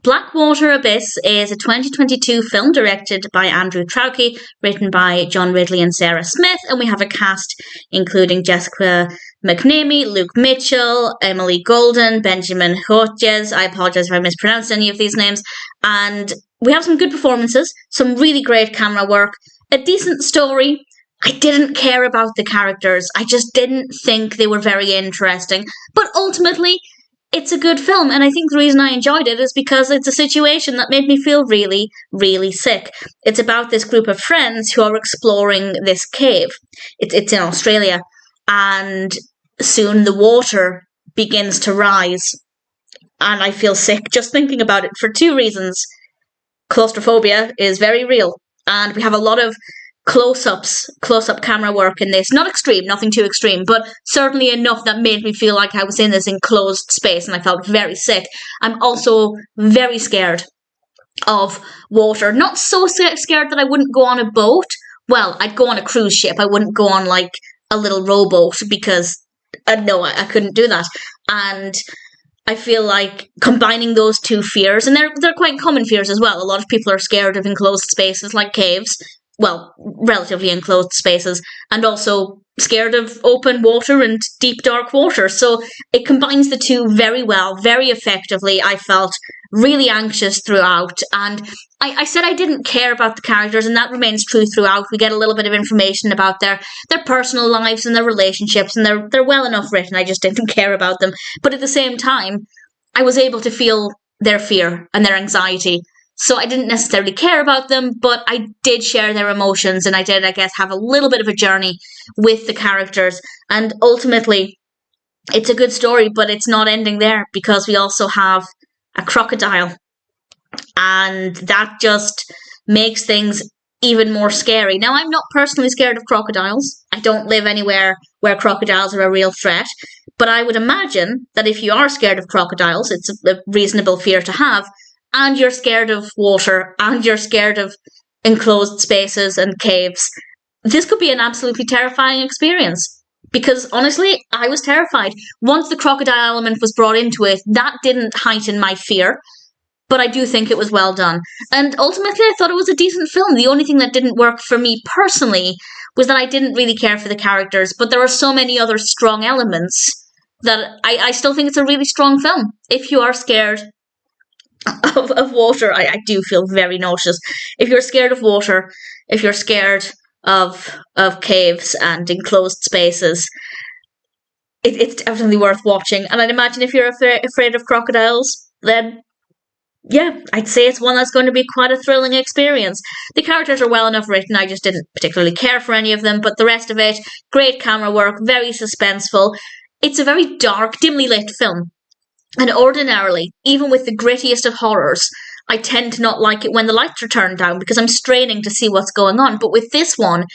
Blackwater Abyss is a 2022 film directed by Andrew Traucki, written by John Ridley and Sarah Smith, and we have a cast including Jessica McNamee, Luke Mitchell, Emily Golden, Benjamin Hoetjes. I apologise if I mispronounced any of these names. And we have some good performances, some really great camera work, a decent story. I didn't care about the characters. I just didn't think they were very interesting. But ultimately, it's a good film, and I think the reason I enjoyed it is because it's a situation that made me feel really, really sick. It's about this group of friends who are exploring this cave. It's in Australia, and soon the water begins to rise, and I feel sick just thinking about it for two reasons. Claustrophobia is very real, and we have a lot of close-up camera work in this. Not extreme, nothing too extreme, but certainly enough that made me feel like I was in this enclosed space and I felt very sick. I'm also very scared of water. Not so scared that I wouldn't go on a boat. Well, I'd go on a cruise ship. I wouldn't go on like a little rowboat because no, I couldn't do that. And I feel like combining those two fears, and they're quite common fears as well. A lot of people are scared of enclosed spaces like caves. Well, relatively enclosed spaces, and also scared of open water and deep, dark water. So it combines the two very well, very effectively. I felt really anxious throughout, and I said I didn't care about the characters, and that remains true throughout. We get a little bit of information about their personal lives and their relationships, and they're well enough written. I just didn't care about them. But at the same time, I was able to feel their fear and their anxiety. So I didn't necessarily care about them, but I did share their emotions, and I did, I guess, have a little bit of a journey with the characters. And ultimately, it's a good story, but it's not ending there, because we also have a crocodile. And that just makes things even more scary. Now, I'm not personally scared of crocodiles. I don't live anywhere where crocodiles are a real threat. But I would imagine that if you are scared of crocodiles, it's a reasonable fear to have, and you're scared of water, and you're scared of enclosed spaces and caves, this could be an absolutely terrifying experience. Because honestly, I was terrified. Once the crocodile element was brought into it, that didn't heighten my fear, but I do think it was well done. And ultimately, I thought it was a decent film. The only thing that didn't work for me personally was that I didn't really care for the characters, but there are so many other strong elements that I still think it's a really strong film. If you are scared of water, I do feel very nauseous. If you're scared of water, if you're scared of caves and enclosed spaces, it's definitely worth watching. And I'd imagine if you're afraid of crocodiles, then yeah, I'd say it's one that's going to be quite a thrilling experience. The characters are well enough written, I just didn't particularly care for any of them, but the rest of it, great camera work, very suspenseful. It's a very dark, dimly lit film. And ordinarily, even with the grittiest of horrors, I tend to not like it when the lights are turned down because I'm straining to see what's going on. But with this one,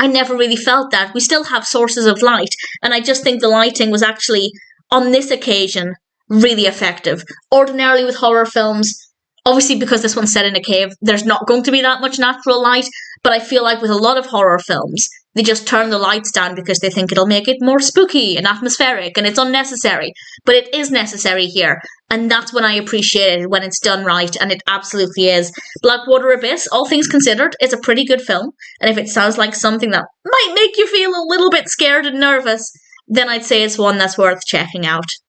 I never really felt that. We still have sources of light, and I just think the lighting was actually, on this occasion, really effective. Ordinarily with horror films, obviously because this one's set in a cave, there's not going to be that much natural light, but I feel like with a lot of horror films, they just turn the lights down because they think it'll make it more spooky and atmospheric, and it's unnecessary. But it is necessary here, and that's when I appreciate it, when it's done right, and it absolutely is. Blackwater Abyss, all things considered, is a pretty good film, and if it sounds like something that might make you feel a little bit scared and nervous, then I'd say it's one that's worth checking out.